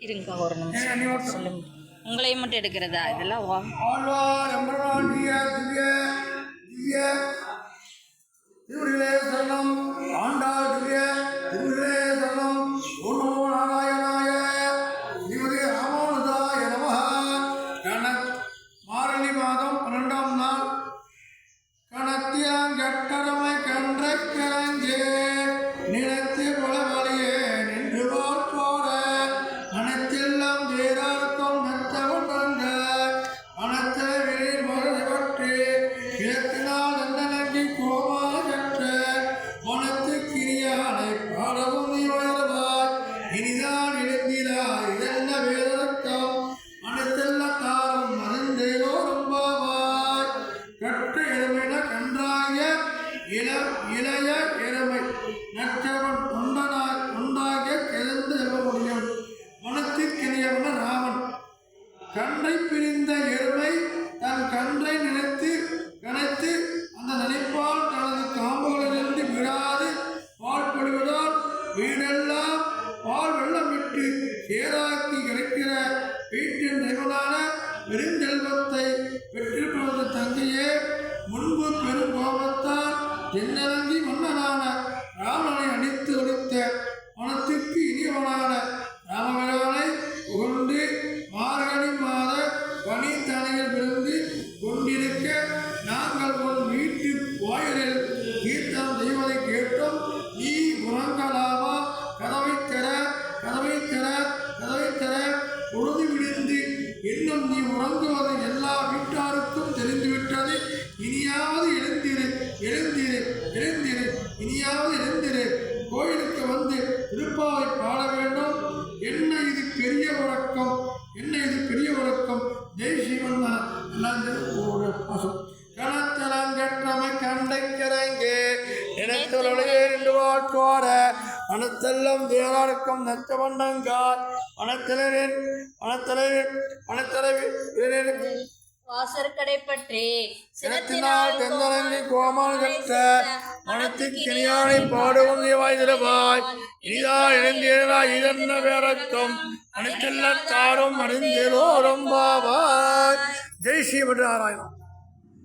இருங்க ஒரு நிமிஷம் சொல்லுங்க. உங்களை மட்டும் எடுக்கிறதா இதெல்லாம்? மார்கழி மாதம் 12ஆம் நாள் கணத்தியாங்கட்டரமை கன்ற கரஞ்சே நிலத்து புலவழியே நின்று போற அனைத்தெல்லாம் வேறாருக்கும் நத்தவன் அனைத்த வெளியில் மருதை பற்றி கிழக்கினால் எந்தனங்கி கோமாகற்ற மனத்து கிரியானை பாடவும் நீ வளர்வாய் இனிதான் எழுந்திராய் இதென்ன வேதத்தம் அனைத்தெல்லாம் தாரும் மருந்தேரோ ரொம்பவாய் கற்ற எருமைன கன்றாய இளைய எருமை நற்றவன் தொண்டாக கிழந்து செல்ல முடியும் மனத்திற்கினியவன ராமன் கன்றை பிரிந்த எருமை தன் கன்றை நினைத்து அந்த நினைப்பால் தனது காம்புகளிலிருந்து விடாது பால் பொழிவதால் வீடெல்லாம் பால் வெள்ளம் விட்டு சேராக்கி கிடைக்கிற வீட்டின் தெய்வனான பெருந்தெல்வத்தை பெற்றிருப்பது தங்கையே முன்பு பெரும் கோபத்தால் தென்னரங்கி மன்னனான ராமனை அடித்து ஒழித்த மனத்திற்கு இனியவனான ராமபிரானை புகழ்ந்து மார்கழி மாத பனி தனையில் விழுந்து கொண்டிருக்க நாங்கள் உன் வீட்டு வாயிலில் கீர்த்தனம் செய்வதை கேட்டோம். நீ உறங்கலாமா? கதவை தர பொழுது விழுந்து இன்னும் நீ உறங்குவது எல்லா வீட்டாருக்கும் தெரிந்துவிட்டது. இனியாவது எழுந்திரு இனியாவது எழுந்திரு. கோயிலுக்கு வந்து திருப்பாவை பாட வேண்டும். என்ன இது பெரிய உறக்கம் ஜெய் சிவன் கணத்தலங்கற்றமை கண்டைக்கிறங்கே நினைத்தொழிலே நின்று வாழ்க்கோட அனைத்தெல்லாம் தேராருக்கும் நச்ச வண்ணங்கால் வாசற்கடை பற்றி சினத்தினால் தெந்தரங்கி கோமால் கற்ற மனத்திற்கினியானை பாடுவோம் தேவாய் திரவாய் இனிதா இழந்தேராய் இதென்ன வேறக்கம் அனைத்தெல்லாம் தாரும் அறிந்தேரோ ரொம்பவாய் ஜெய் ஸ்ரீ நாராயணன்.